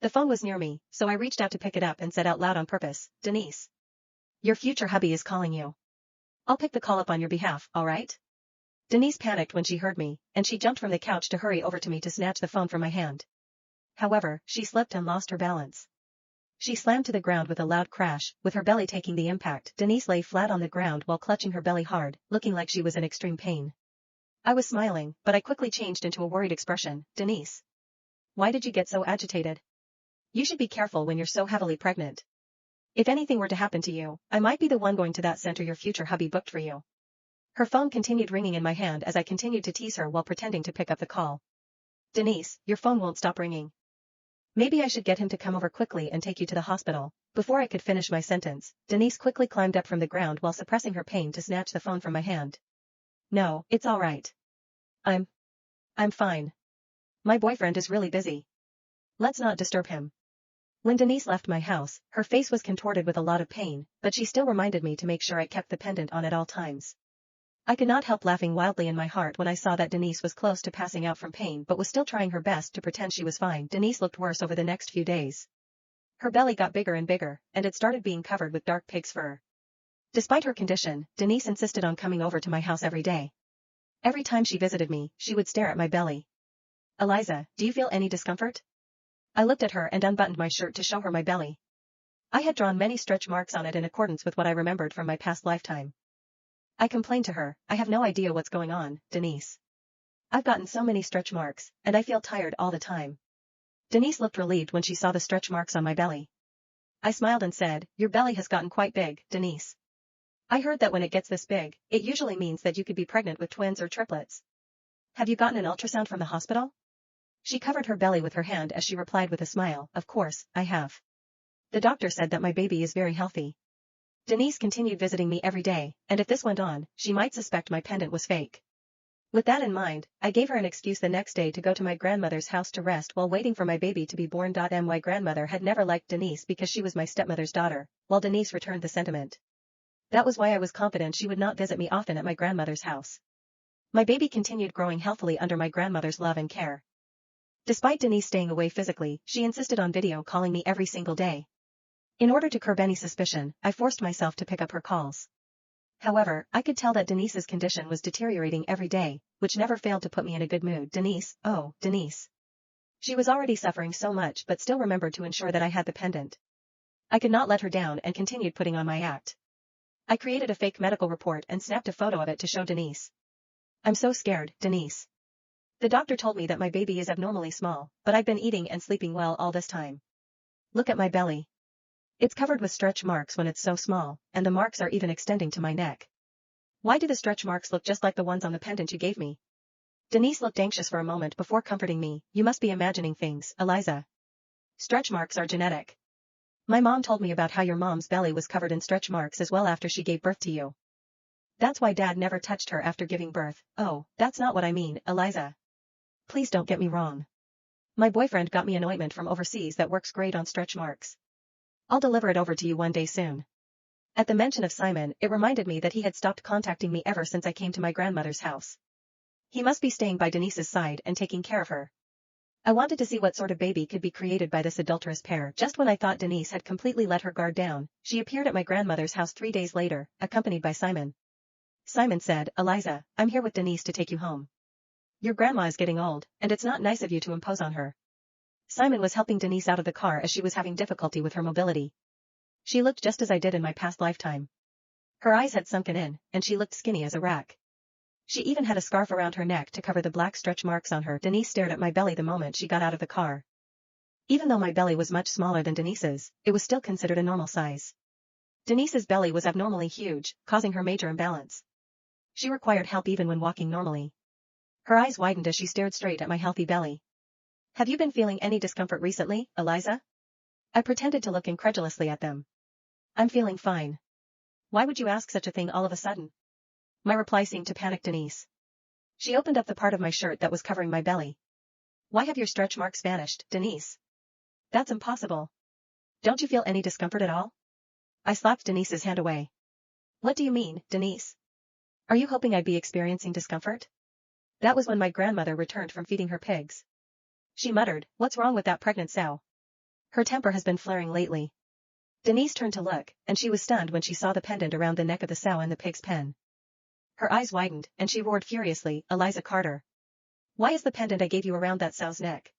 The phone was near me, so I reached out to pick it up and said out loud on purpose, "Denise. Your future hubby is calling you. I'll pick the call up on your behalf, alright?" Denise panicked when she heard me, and she jumped from the couch to hurry over to me to snatch the phone from my hand. However, she slipped and lost her balance. She slammed to the ground with a loud crash, with her belly taking the impact. Denise lay flat on the ground while clutching her belly hard, looking like she was in extreme pain. I was smiling, but I quickly changed into a worried expression. "Denise. Why did you get so agitated? You should be careful when you're so heavily pregnant. If anything were to happen to you, I might be the one going to that center your future hubby booked for you." Her phone continued ringing in my hand as I continued to tease her while pretending to pick up the call. "Denise, your phone won't stop ringing. Maybe I should get him to come over quickly and take you to the hospital." Before I could finish my sentence, Denise quickly climbed up from the ground while suppressing her pain to snatch the phone from my hand. "No, it's all right. I'm fine. My boyfriend is really busy. Let's not disturb him." When Denise left my house, her face was contorted with a lot of pain, but she still reminded me to make sure I kept the pendant on at all times. I could not help laughing wildly in my heart when I saw that Denise was close to passing out from pain but was still trying her best to pretend she was fine. Denise looked worse over the next few days. Her belly got bigger and bigger, and it started being covered with dark pig's fur. Despite her condition, Denise insisted on coming over to my house every day. Every time she visited me, she would stare at my belly. "Eliza, do you feel any discomfort?" I looked at her and unbuttoned my shirt to show her my belly. I had drawn many stretch marks on it in accordance with what I remembered from my past lifetime. I complained to her, "I have no idea what's going on, Denise. I've gotten so many stretch marks, and I feel tired all the time." Denise looked relieved when she saw the stretch marks on my belly. I smiled and said, "Your belly has gotten quite big, Denise. I heard that when it gets this big, it usually means that you could be pregnant with twins or triplets. Have you gotten an ultrasound from the hospital?" She covered her belly with her hand as she replied with a smile, "Of course, I have. The doctor said that my baby is very healthy." Denise continued visiting me every day, and if this went on, she might suspect my pendant was fake. With that in mind, I gave her an excuse the next day to go to my grandmother's house to rest while waiting for my baby to be born. My grandmother had never liked Denise because she was my stepmother's daughter, while Denise returned the sentiment. That was why I was confident she would not visit me often at my grandmother's house. My baby continued growing healthily under my grandmother's love and care. Despite Denise staying away physically, she insisted on video calling me every single day. In order to curb any suspicion, I forced myself to pick up her calls. However, I could tell that Denise's condition was deteriorating every day, which never failed to put me in a good mood. "Denise, oh, Denise." She was already suffering so much but still remembered to ensure that I had the pendant. I could not let her down and continued putting on my act. I created a fake medical report and snapped a photo of it to show Denise. "I'm so scared, Denise. The doctor told me that my baby is abnormally small, but I've been eating and sleeping well all this time. Look at my belly. It's covered with stretch marks when it's so small, and the marks are even extending to my neck. Why do the stretch marks look just like the ones on the pendant you gave me?" Denise looked anxious for a moment before comforting me. "You must be imagining things, Eliza. Stretch marks are genetic. My mom told me about how your mom's belly was covered in stretch marks as well after she gave birth to you. That's why Dad never touched her after giving birth." "Oh, that's not what I mean, Eliza. Please don't get me wrong. My boyfriend got me an ointment from overseas that works great on stretch marks. I'll deliver it over to you one day soon." At the mention of Simon, it reminded me that he had stopped contacting me ever since I came to my grandmother's house. He must be staying by Denise's side and taking care of her. I wanted to see what sort of baby could be created by this adulterous pair. Just when I thought Denise had completely let her guard down, she appeared at my grandmother's house 3 days later, accompanied by Simon. Simon said, "Eliza, I'm here with Denise to take you home. Your grandma is getting old, and it's not nice of you to impose on her." Simon was helping Denise out of the car as she was having difficulty with her mobility. She looked just as I did in my past lifetime. Her eyes had sunken in, and she looked skinny as a rack. She even had a scarf around her neck to cover the black stretch marks on her. Denise stared at my belly the moment she got out of the car. Even though my belly was much smaller than Denise's, it was still considered a normal size. Denise's belly was abnormally huge, causing her major imbalance. She required help even when walking normally. Her eyes widened as she stared straight at my healthy belly. "Have you been feeling any discomfort recently, Eliza?" I pretended to look incredulously at them. "I'm feeling fine. Why would you ask such a thing all of a sudden?" My reply seemed to panic Denise. She opened up the part of my shirt that was covering my belly. "Why have your stretch marks vanished, Denise? That's impossible. Don't you feel any discomfort at all?" I slapped Denise's hand away. "What do you mean, Denise? Are you hoping I'd be experiencing discomfort?" That was when my grandmother returned from feeding her pigs. She muttered, "What's wrong with that pregnant sow? Her temper has been flaring lately. Denise turned to look, and she was stunned when she saw the pendant around the neck of the sow in the pig's pen. Her eyes widened, and she roared furiously, "Eliza Carter. Why is the pendant I gave you around that sow's neck?"